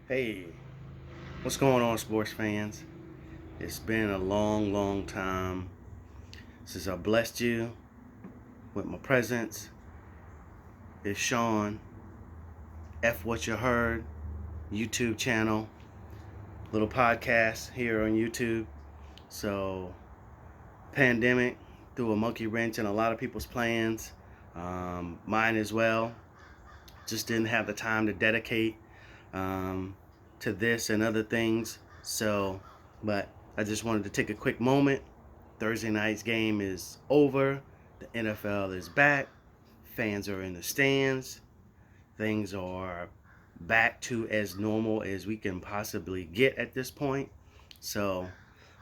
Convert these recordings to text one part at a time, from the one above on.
Hey, what's going on, sports fans? It's been a long time since I blessed you with my presence. It's Sean, F What You Heard, YouTube channel, little podcast here on YouTube. So, pandemic threw a monkey wrench in a lot of people's plans, mine as well. Just didn't have the time to dedicate um, to this and other things. But I just wanted to take a quick moment. Thursday night's game is over. The NFL is back. Fans are in the stands. Things are back to as normal as we can possibly get at this point. So,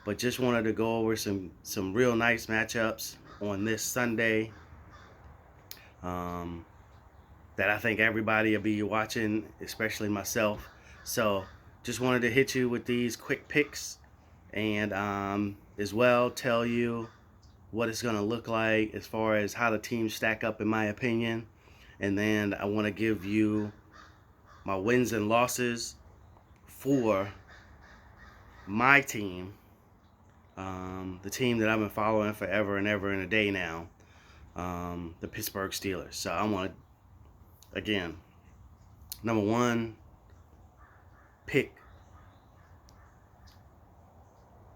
but just wanted to go over some real nice matchups on this Sunday. Um, that I think everybody will be watching, especially myself. So just wanted to hit you with these quick picks and as well tell you what it's going to look like as far as how the teams stack up in my opinion. And then I want to give you my wins and losses for my team, the team that I've been following forever and ever and a day now, the Pittsburgh Steelers. So I want to, again, number one, pick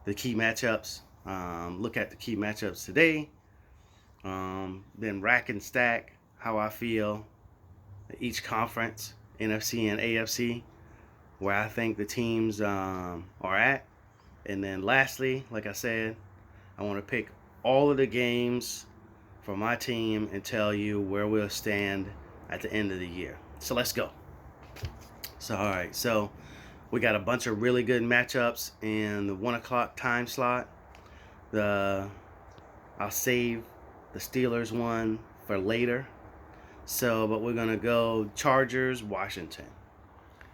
the key matchups. Look at the key matchups today. Then rack and stack how I feel each conference, NFC and AFC, where I think the teams are at. And then lastly, like I said, I want to pick all of the games for my team and tell you where we'll stand at the end of the year. So let's go. So, all right. So we got a bunch of really good matchups in the 1 o'clock time slot. I'll save the Steelers one for later. So, but we're gonna go Chargers, Washington.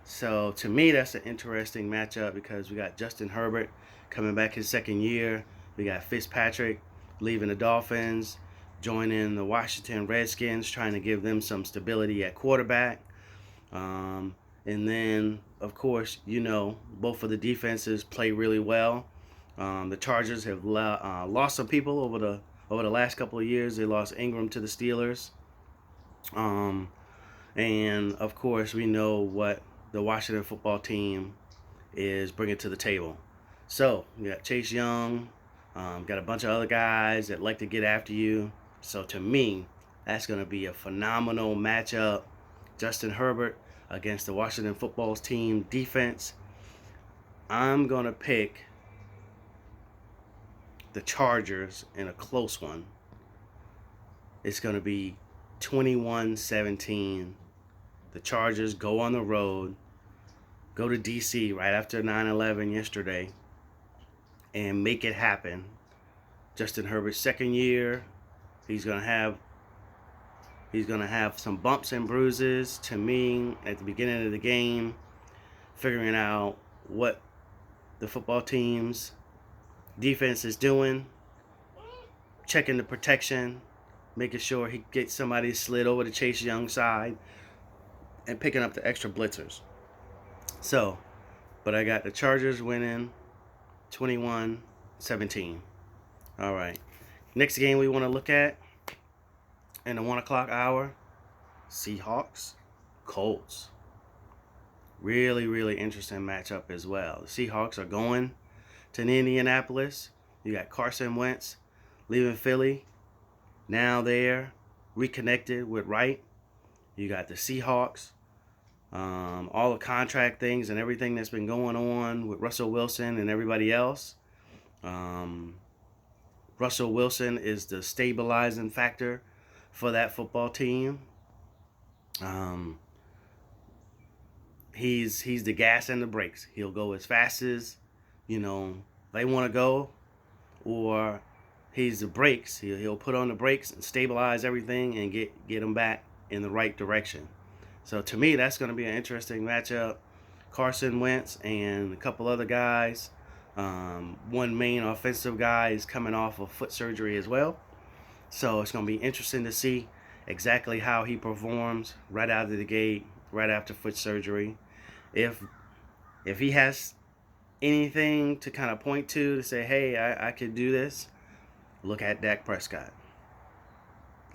So to me, that's an interesting matchup because we got Justin Herbert coming back his second year. We got Fitzpatrick leaving the Dolphins, joining the Washington Redskins, trying to give them some stability at quarterback. And then, of course, both of the defenses play really well. The Chargers have lost some people over the last couple of years. They lost Ingram to the Steelers. And, of course, we know what the Washington football team is bringing to the table. So, we got Chase Young, got a bunch of other guys that like to get after you. So, to me, that's going to be a phenomenal matchup. Justin Herbert against the Washington football team defense. I'm going to pick the Chargers in a close one. It's going to be 21-17. The Chargers go on the road, go to D.C. right after 9/11 yesterday, and make it happen. Justin Herbert's second year, he's going to have some bumps and bruises. To me, at the beginning of the game, figuring out what the football team's defense is doing, checking the protection, making sure he gets somebody slid over to Chase Young's side, and picking up the extra blitzers. So, but I got the Chargers winning 21-17. All right. Next game we want to look at in the 1 o'clock hour, Seahawks, Colts. Really interesting matchup as well. The Seahawks are going to Indianapolis. You got Carson Wentz leaving Philly. Now they're reconnected with Wright. You got the Seahawks. All the contract things and everything that's been going on with Russell Wilson and everybody else. Russell Wilson is the stabilizing factor for that football team. He's the gas and the brakes. He'll go as fast as they want to go, or he's the brakes. He'll put on the brakes and stabilize everything and get them back in the right direction. So to me, that's going to be an interesting matchup. Carson Wentz and a couple other guys. One main offensive guy is coming off of foot surgery as well. So it's going to be interesting to see exactly how he performs right out of the gate, right after foot surgery. If If he has anything to kind of point to say, hey, I could do this, look at Dak Prescott.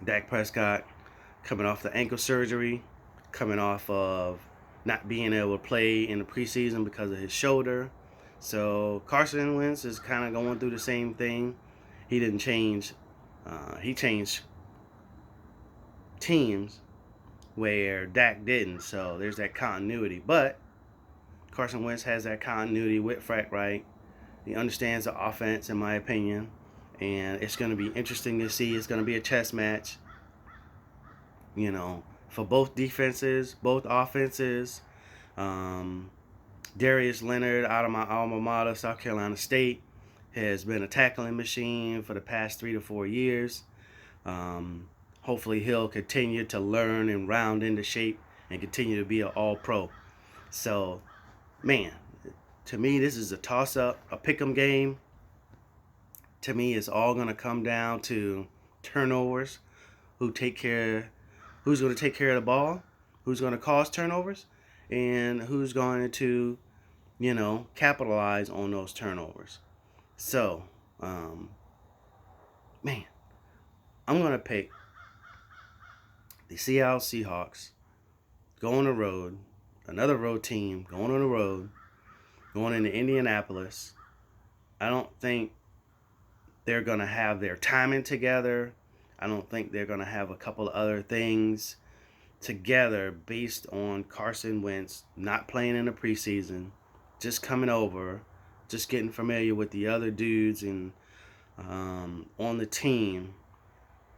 Dak Prescott coming off the ankle surgery, coming off of not being able to play in the preseason because of his shoulder. So Carson Wentz is kind of going through the same thing. He didn't change. He changed teams where Dak didn't. So there's that continuity. But Carson Wentz has that continuity with Frank Wright. He understands the offense, in my opinion. And it's going to be interesting to see. It's going to be a chess match, for both defenses, both offenses. Darius Leonard out of my alma mater, South Carolina State, has been a tackling machine for the past 3 to 4 years. Hopefully he'll continue to learn and round into shape and continue to be an all-pro. So, man, to me, this is a toss-up, a pick-em game. To me, it's all going to come down to turnovers, who's going to take care of the ball, who's going to cause turnovers, and who's going to, capitalize on those turnovers. So, man, I'm going to pick the Seattle Seahawks go on the road, another road team going on the road, going into Indianapolis. I don't think they're going to have their timing together. I don't think they're going to have a couple of other things together based on Carson Wentz not playing in the preseason, just coming over, just getting familiar with the other dudes and on the team,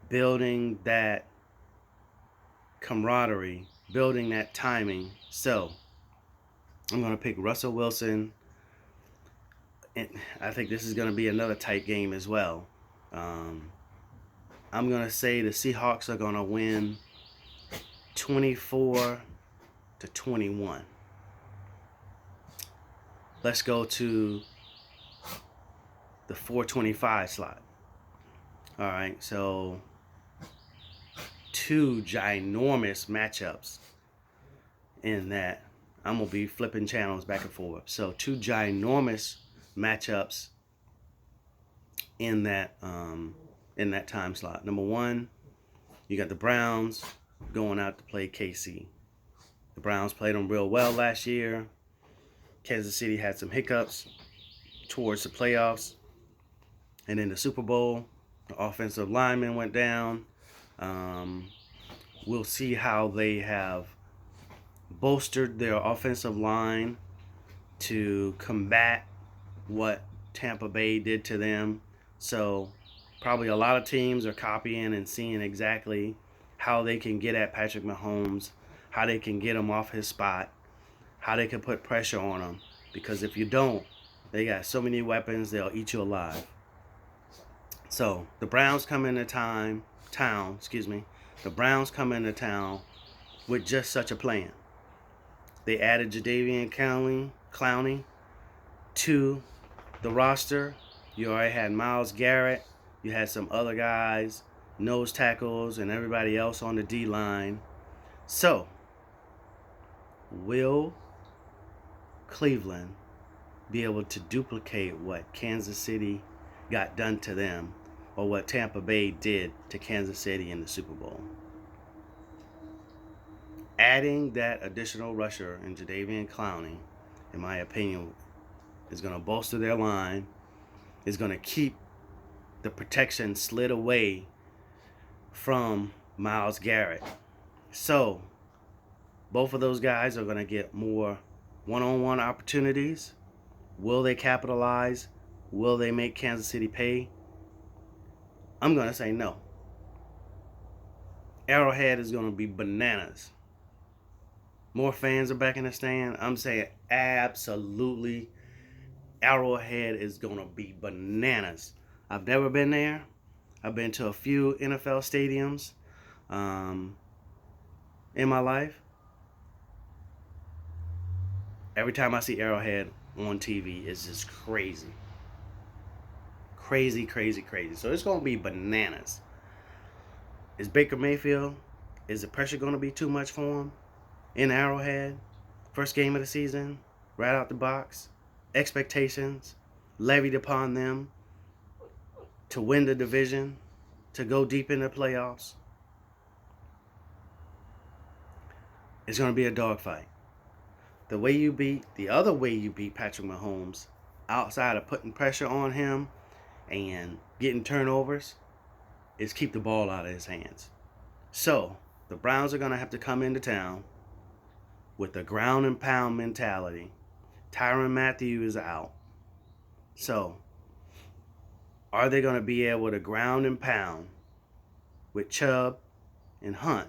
building that camaraderie, building that timing. So I'm going to pick Russell Wilson. And I think this is going to be another tight game as well. I'm going to say the Seahawks are going to win 24-21. Let's go to the 425 slot. All right, so 2 ginormous matchups in that. I'm going to be flipping channels back and forth. So 2 ginormous matchups in that time slot. Number 1, you got the Browns going out to play KC. The Browns played them real well last year. Kansas City had some hiccups towards the playoffs. And in the Super Bowl, the offensive lineman went down. We'll see how they have bolstered their offensive line to combat what Tampa Bay did to them. So probably a lot of teams are copying and seeing exactly how they can get at Patrick Mahomes, how they can get him off his spot, how they can put pressure on him. Because if you don't, they got so many weapons, they'll eat you alive. So the Browns come into town. The Browns come into town with just such a plan. They added Jadeveon Clowney to the roster. You already had Myles Garrett. You had some other guys, nose tackles, and everybody else on the D-line. So, will Cleveland be able to duplicate what Kansas City got done to them, or what Tampa Bay did to Kansas City in the Super Bowl? Adding that additional rusher in Jadeveon Clowney, in my opinion, is going to bolster their line, is going to keep the protection slid away from Myles Garrett. So, both of those guys are going to get more one-on-one opportunities. Will they capitalize? Will they make Kansas City pay? I'm going to say no. Arrowhead is going to be bananas. More fans are back in the stand. I'm saying absolutely Arrowhead is going to be bananas. I've never been there. I've been to a few NFL stadiums in my life. Every time I see Arrowhead on TV, it's just crazy. Crazy, crazy, crazy. So it's going to be bananas. Is Baker Mayfield, is the pressure going to be too much for him in Arrowhead? First game of the season. right out the box, expectations levied upon them to win the division, to go deep in the playoffs. It's going to be a dogfight. The other way you beat Patrick Mahomes, outside of putting pressure on him and getting turnovers, is keep the ball out of his hands. So, the Browns are going to have to come into town with a ground and pound mentality. Tyrann Mathieu is out. So, are they going to be able to ground and pound with Chubb and Hunt?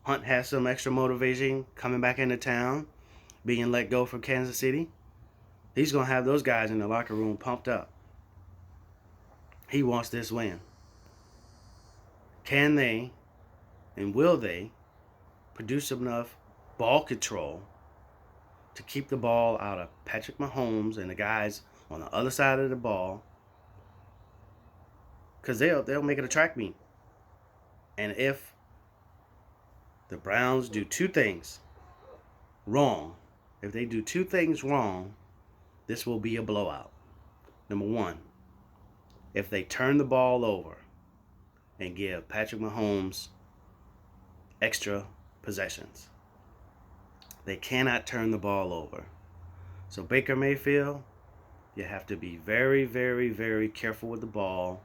Hunt has some extra motivation coming back into town, being let go from Kansas City. He's going to have those guys in the locker room pumped up. He wants this win. Can they and will they produce enough ball control to keep the ball out of Patrick Mahomes and the guys on the other side of the ball? Because they'll make it a track meet. And if the Browns do two things wrong, if they do two things wrong, this will be a blowout. Number one, if they turn the ball over and give Patrick Mahomes extra possessions. They cannot turn the ball over. So Baker Mayfield, you have to be very, very, very careful with the ball.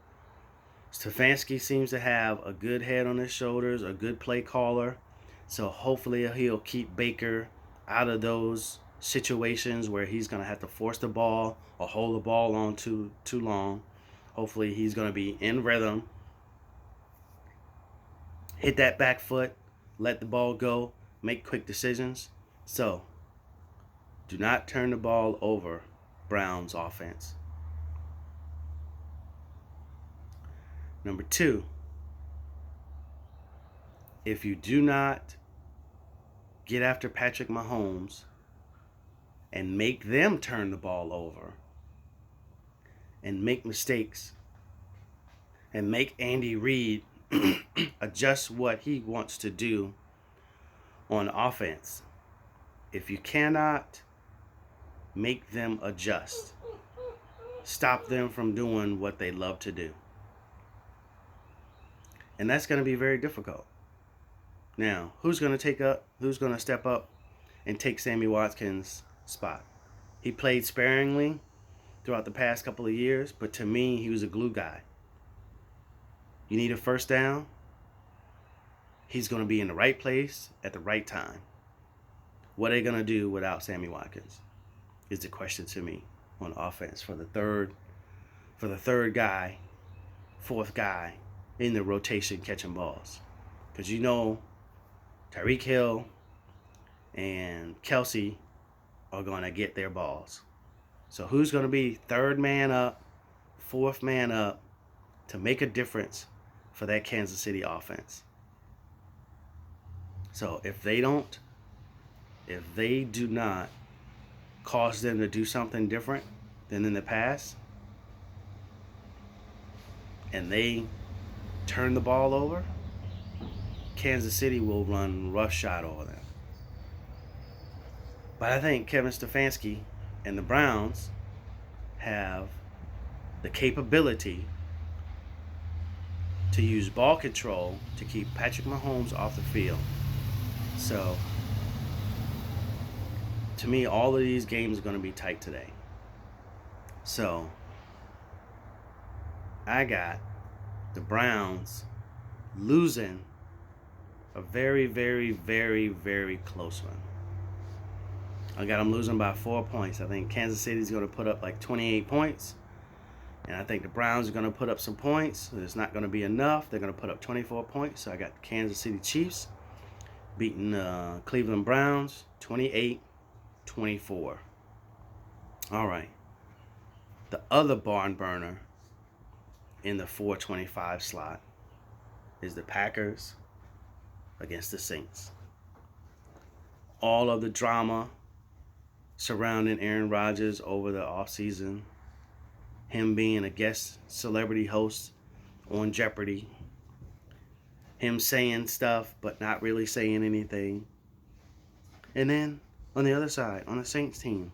Stefanski seems to have a good head on his shoulders, a good play caller. So hopefully he'll keep Baker out of those situations where he's going to have to force the ball or hold the ball on too long. Hopefully he's going to be in rhythm. Hit that back foot, let the ball go, make quick decisions. So, do not turn the ball over, Browns offense. Number two, if you do not get after Patrick Mahomes and make them turn the ball over and make mistakes and make Andy Reid adjust what he wants to do on offense, if you cannot make them adjust, stop them from doing what they love to do. And that's going to be very difficult. Now, who's going to step up and take Sammy Watkins' spot? He played sparingly throughout the past couple of years, but to me, he was a glue guy. You need a first down, he's going to be in the right place at the right time. What are they going to do without Sammy Watkins is the question to me on offense for the third guy, fourth guy in the rotation catching balls. Because you know Tyreek Hill and Kelsey are going to get their balls. So who's going to be third man up, fourth man up to make a difference for that Kansas City offense? So if they do not cause them to do something different than in the past, and they turn the ball over, Kansas City will run roughshod over them. But I think Kevin Stefanski and the Browns have the capability to use ball control to keep Patrick Mahomes off the field. So, to me, all of these games are going to be tight today. So, I got the Browns losing a very, very, very, very close one. I got them losing by 4 points. I think Kansas City's going to put up like 28 points. And I think the Browns are going to put up some points. It's not going to be enough. They're going to put up 24 points. So I got the Kansas City Chiefs beating Cleveland Browns 28-24. All right. The other barn burner in the 425 slot is the Packers against the Saints. All of the drama surrounding Aaron Rodgers over the offseason, him being a guest celebrity host on Jeopardy, him saying stuff but not really saying anything. And then on the other side, on the Saints team,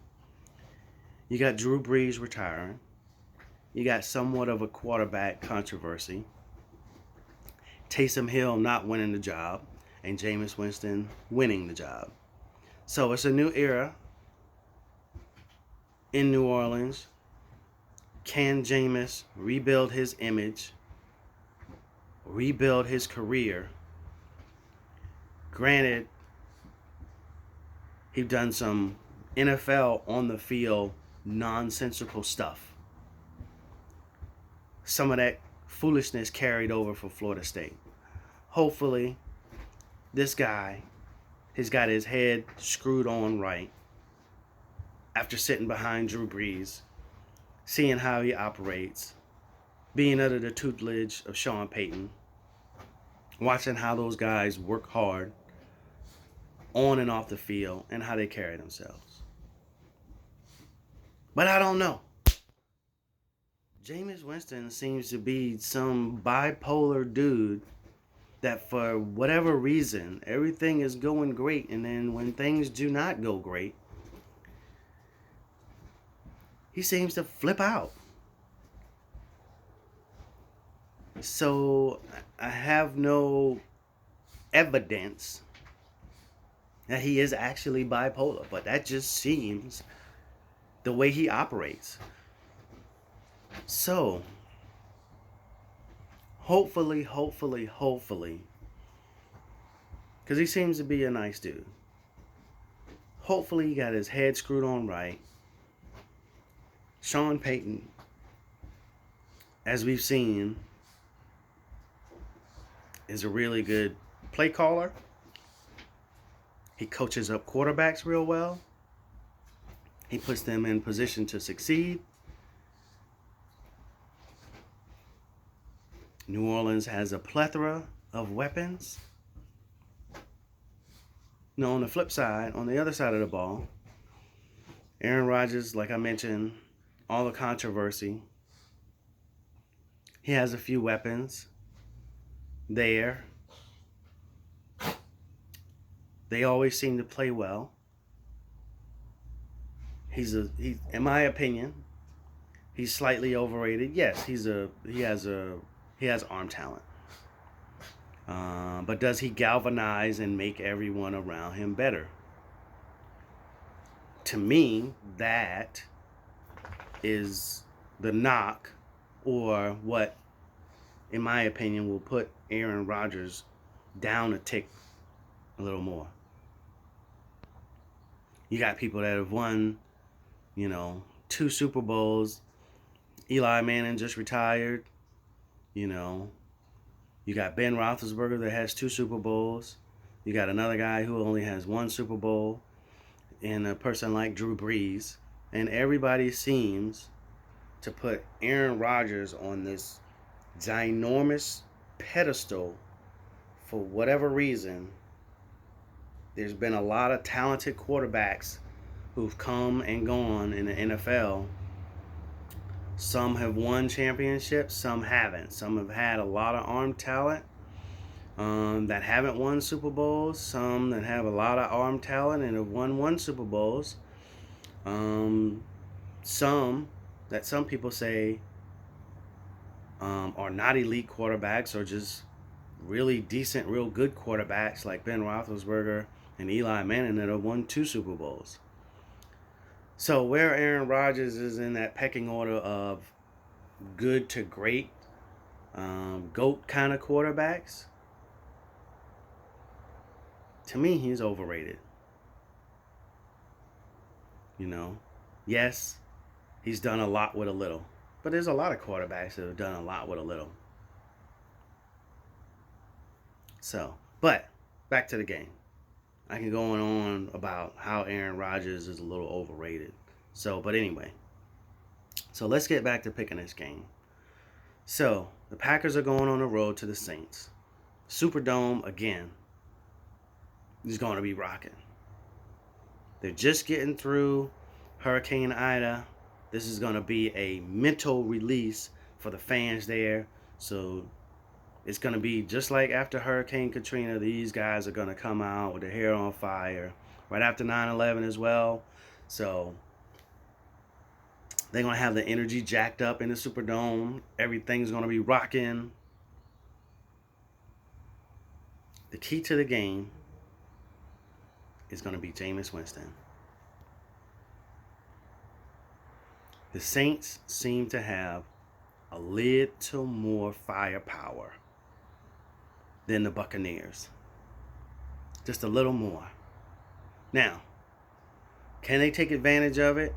You got Drew Brees retiring. You got somewhat of a quarterback controversy. Taysom Hill not winning the job, and Jameis Winston winning the job. So it's a new era in New Orleans. Can Jameis rebuild his image, rebuild his career? Granted, he's done some NFL on the field nonsensical stuff. Some of that foolishness carried over for Florida State. Hopefully, this guy has got his head screwed on right after sitting behind Drew Brees, seeing how he operates, being under the tutelage of Sean Payton, watching how those guys work hard on and off the field and how they carry themselves. But I don't know. Jameis Winston seems to be some bipolar dude that for whatever reason, everything is going great, and then when things do not go great, he seems to flip out. So I have no evidence that he is actually bipolar, but that just seems the way he operates. So hopefully, because he seems to be a nice dude, hopefully he got his head screwed on right. Sean Payton, as we've seen, is a really good play caller. He coaches up quarterbacks real well. He puts them in position to succeed. New Orleans has a plethora of weapons. Now, on the flip side, on the other side of the ball, Aaron Rodgers, like I mentioned, all the controversy. He has a few weapons there. They always seem to play well. In my opinion, he's slightly overrated. Yes, he has arm talent. But does he galvanize and make everyone around him better? To me, that is the knock, or what, in my opinion, will put Aaron Rodgers down a tick a little more. You got people that have won, 2 Super Bowls. Eli Manning just retired. You got Ben Roethlisberger that has 2 Super Bowls. You got another guy who only has 1 Super Bowl, and a person like Drew Brees. And everybody seems to put Aaron Rodgers on this ginormous pedestal for whatever reason. There's been a lot of talented quarterbacks who've come and gone in the NFL. Some have won championships, some haven't. Some have had a lot of arm talent that haven't won Super Bowls. Some that have a lot of arm talent and have won 1 Super Bowls. Some that some people say are not elite quarterbacks, or just really decent, real good quarterbacks like Ben Roethlisberger and Eli Manning that have won 2 Super Bowls. So where Aaron Rodgers is in that pecking order of good to great, GOAT kind of quarterbacks, to me, he's overrated. Yes, he's done a lot with a little, but there's a lot of quarterbacks that have done a lot with a little. So, but back to the game. I can go on about how Aaron Rodgers is a little overrated. But anyway. So let's get back to picking this game. So, the Packers are going on the road to the Saints. Superdome, again, is going to be rocking. They're just getting through Hurricane Ida. This is going to be a mental release for the fans there. So it's going to be just like after Hurricane Katrina. These guys are going to come out with their hair on fire. Right after 9/11 as well. So They're going to have the energy jacked up in the Superdome. Everything's going to be rocking. The key to the game is going to be Jameis Winston. The Saints seem to have a little more firepower than the Buccaneers. Just a little more. Now, can they take advantage of it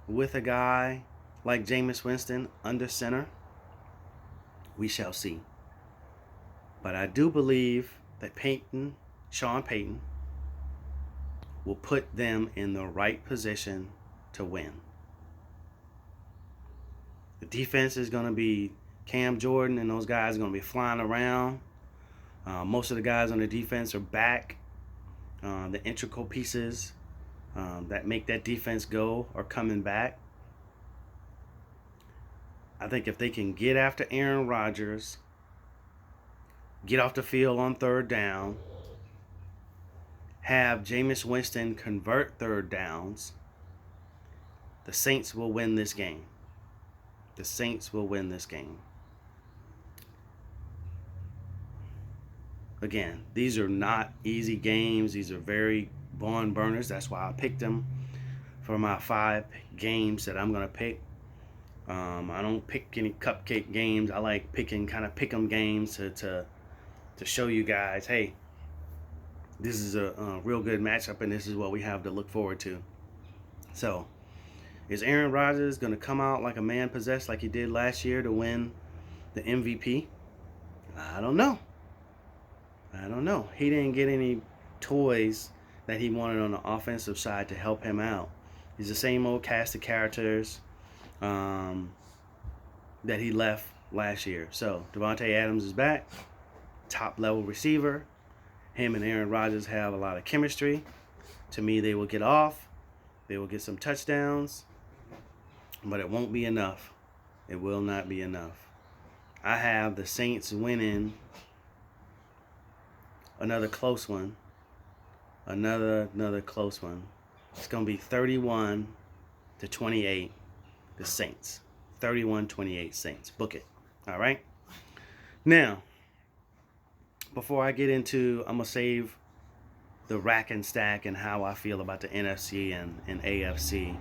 with a guy like Jameis Winston under center? We shall see. But I do believe that Sean Payton, will put them in the right position to win. The defense is going to be Cam Jordan, and those guys are going to be flying around. Most of the guys on the defense are back. The integral pieces that make that defense go are coming back. I think if they can get after Aaron Rodgers, get off the field on third down, have Jameis Winston convert third downs, the Saints will win this game. The Saints will win this game. Again, these are not easy games. These are very barn burners. That's why I picked them for my 5 games that I'm going to pick. I don't pick any cupcake games. I like picking kind of pick 'em games to show you guys, hey, this is a real good matchup, and this is what we have to look forward to. So, is Aaron Rodgers going to come out like a man possessed like he did last year to win the MVP? I don't know. He didn't get any toys that he wanted on the offensive side to help him out. He's the same old cast of characters that he left last year. So, Devontae Adams is back. Top-level receiver. Him and Aaron Rodgers have a lot of chemistry. To me, they will get off. They will get some touchdowns. But it won't be enough. It will not be enough. I have the Saints winning another close one. Another close one. It's going to be 31-28, the Saints. 31-28 Saints. Book it. All right? Now, before I get into, I'm going to save the rack and stack and how I feel about the NFC and AFC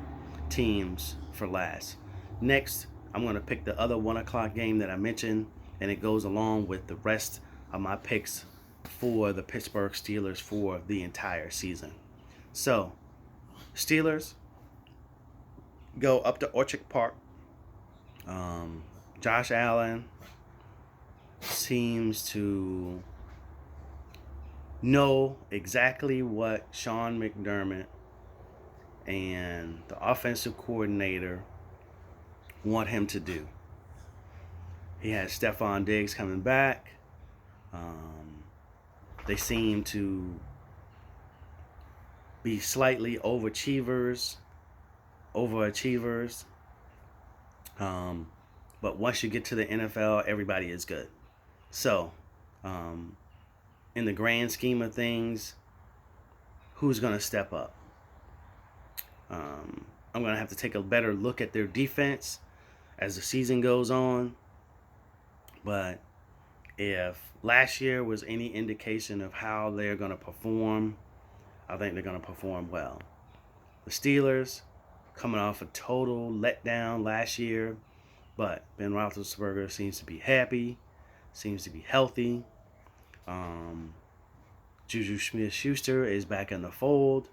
teams for last. Next, I'm going to pick the other 1 o'clock game that I mentioned, and it goes along with the rest of my picks for the Pittsburgh Steelers for the entire season. So, Steelers go up to Orchard Park. Josh Allen seems to know exactly what Sean McDermott and the offensive coordinator want him to do. He has Stephon Diggs coming back. They seem to be slightly overachievers. But once you get to the NFL, everybody is good. So, in the grand scheme of things, who's going to step up? I'm going to have to take a better look at their defense as the season goes on. But if last year was any indication of how they're going to perform, I think they're going to perform well. The Steelers, coming off a total letdown last year, but Ben Roethlisberger seems to be happy, seems to be healthy. Juju Smith-Schuster is back in the fold.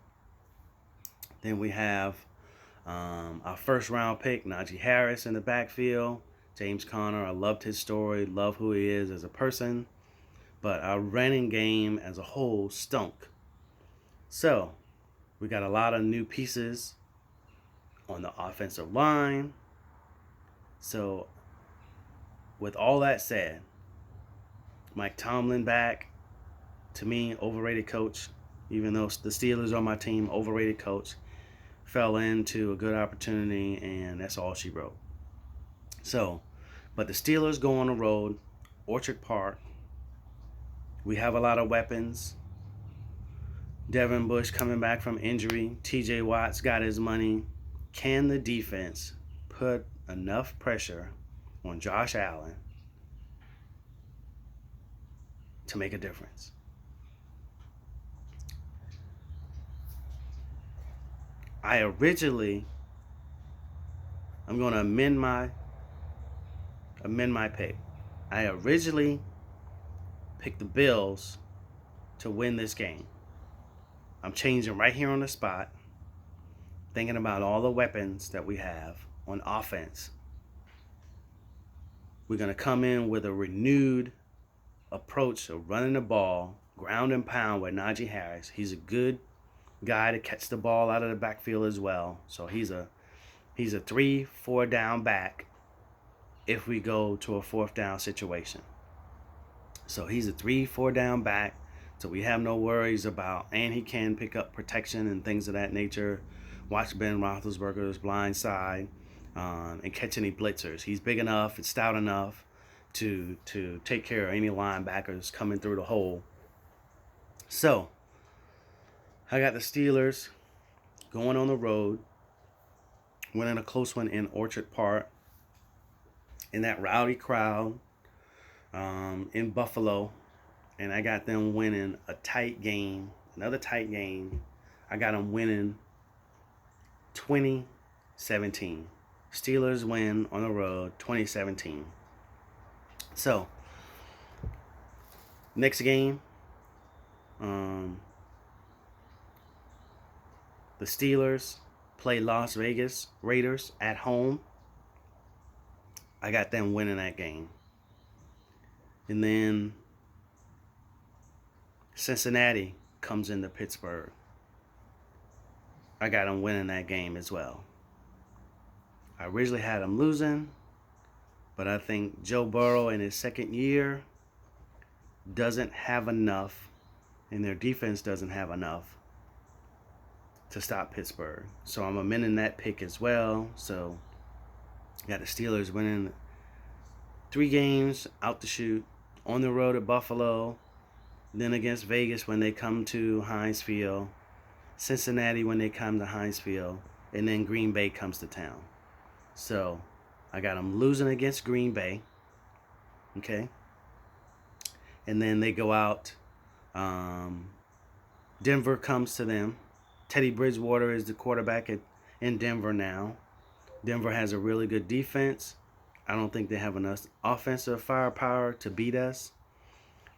Then we have our first-round pick, Najee Harris, in the backfield. James Conner, I loved his story, love who he is as a person. But our running game as a whole stunk. So, we got a lot of new pieces on the offensive line. So, with all that said, Mike Tomlin back. To me, overrated coach. Even though the Steelers are my team, overrated coach. Fell into a good opportunity, and that's all she wrote. So, but the Steelers go on the road, Orchard Park. We have a lot of weapons. Devin Bush coming back from injury. TJ Watt's got his money. Can the defense put enough pressure on Josh Allen to make a difference. I'm going to amend my pick. I originally picked the Bills to win this game. I'm changing right here on the spot, thinking about all the weapons that we have on offense. We're going to come in with a renewed approach of running the ball, ground and pound with Najee Harris. He's a good guy to catch the ball out of the backfield as well. So he's a 3-4 down back if we go to a 4th down situation. So he's a 3-4 down back, so we have no worries about, and he can pick up protection and things of that nature. Watch Ben Roethlisberger's blind side and catch any blitzers. He's big enough and stout enough to take care of any linebackers coming through the hole. So I got the Steelers going on the road, winning a close one in Orchard Park, in that rowdy crowd in Buffalo, and I got them winning a tight game, another tight game. I got them winning 20-17. Steelers win on the road 20-17. So, next game, the Steelers play Las Vegas Raiders at home. I got them winning that game. And then Cincinnati comes into Pittsburgh. I got them winning that game as well. I originally had them losing, but I think Joe Burrow in his second year doesn't have enough, and their defense doesn't have enough to stop Pittsburgh. So I'm amending that pick as well. So got the Steelers winning 3 games out the chute, on the road at Buffalo, then against Vegas when they come to Heinz Field, Cincinnati when they come to Heinz Field, and then Green Bay comes to town. So I got them losing against Green Bay, okay? And then they go out. Denver comes to them. Teddy Bridgewater is the quarterback in Denver now. Denver has a really good defense. I don't think they have enough offensive firepower to beat us.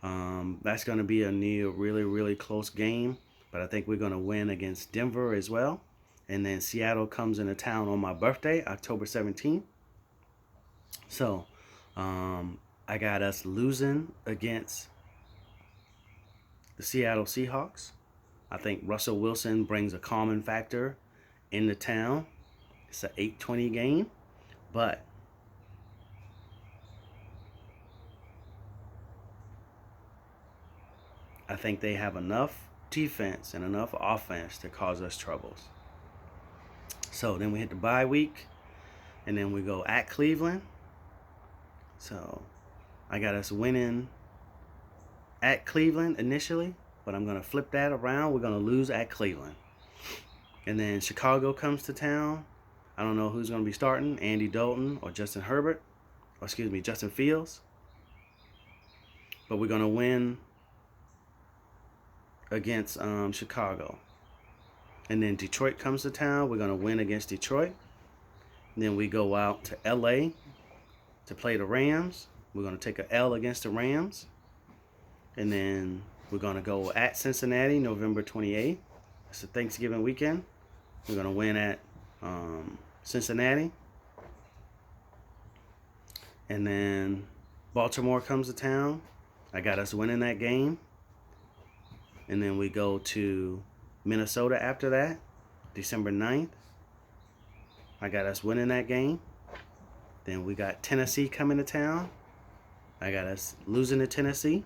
That's going to be a really, really close game. But I think we're going to win against Denver as well. And then Seattle comes into town on my birthday, October 17th. So I got us losing against the Seattle Seahawks. I think Russell Wilson brings a calming factor into town. It's an 8:20 game. But I think they have enough defense and enough offense to cause us troubles. So then we hit the bye week, and then we go at Cleveland. So I got us winning at Cleveland initially, but I'm going to flip that around. We're going to lose at Cleveland. And then Chicago comes to town. I don't know who's going to be starting, Andy Dalton or Justin Fields. But we're going to win against Chicago. And then Detroit comes to town. We're going to win against Detroit. And then we go out to LA to play the Rams. We're going to take an L against the Rams. And then we're going to go at Cincinnati November 28th. It's a Thanksgiving weekend. We're going to win at Cincinnati. And then Baltimore comes to town. I got us winning that game. And then we go to Minnesota after that, December 9th. I got us winning that game. Then we got Tennessee coming to town. I got us losing to Tennessee.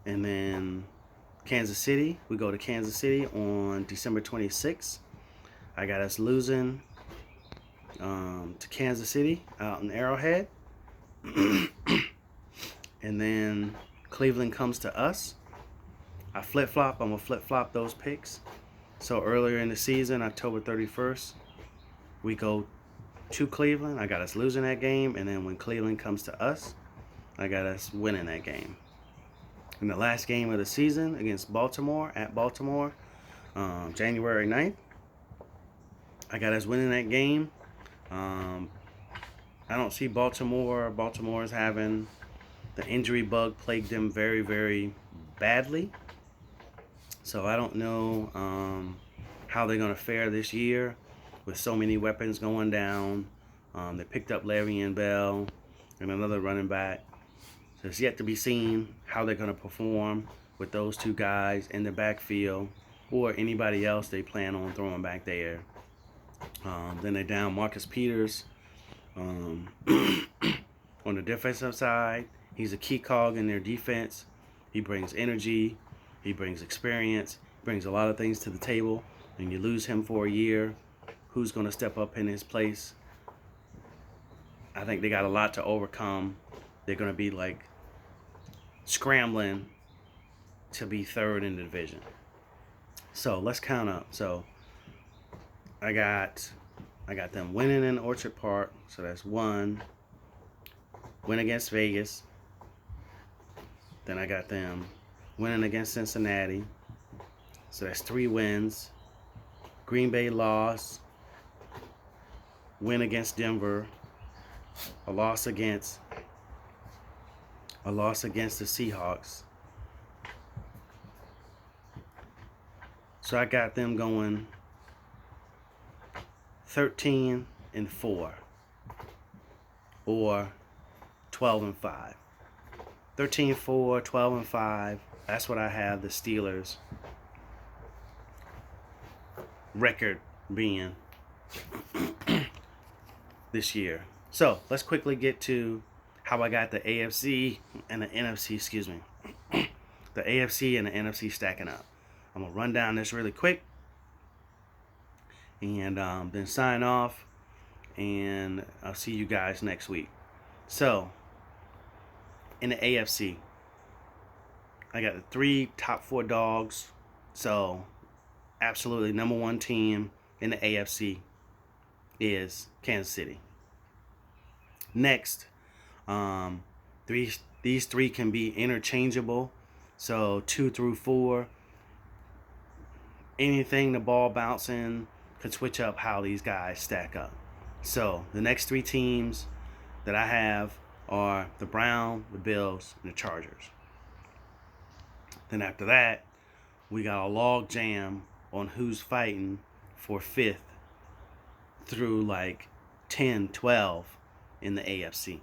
And then Kansas City. We go to Kansas City on December 26th. I got us losing to Kansas City out in Arrowhead. And then Cleveland comes to us. I flip-flop. I'm going to flip-flop those picks. So earlier in the season, October 31st, we go to Cleveland. I got us losing that game. And then when Cleveland comes to us, I got us winning that game. In the last game of the season against Baltimore, at Baltimore, January 9th, I got us winning that game. I don't see Baltimore. Baltimore is having the injury bug plagued them very, very badly. So I don't know how they're going to fare this year with so many weapons going down. They picked up Le'Veon Bell and another running back. So it's yet to be seen how they're going to perform with those two guys in the backfield or anybody else they plan on throwing back there. Then they're down Marcus Peters on the defensive side. He's a key cog in their defense. He brings energy. He brings experience. He brings a lot of things to the table. And you lose him for a year. Who's going to step up in his place? I think they got a lot to overcome. They're going to be like scrambling to be third in the division. So let's count up. So I got them winning in Orchard Park. So that's 1. Win against Vegas. Then I got them winning against Cincinnati. So that's 3 wins. Green Bay loss. Win against Denver. A loss against the Seahawks. So I got them going 13-4 or 12-5. 13-4, 12-5. That's what I have the Steelers record being this year. So let's quickly get to how I got the AFC and the NFC, the AFC and the NFC stacking up. I'm going to run down this really quick and then sign off, and I'll see you guys next week. So, in the AFC, I got the 3 top 4 dogs. So, absolutely number 1 team in the AFC is Kansas City. Next, these 3 can be interchangeable. So 2 through 4, anything the ball bouncing could switch up how these guys stack up. So the next 3 teams that I have are the Browns, the Bills, and the Chargers. Then after that, we got a log jam on who's fighting for 5th through like 10, 12 in the AFC.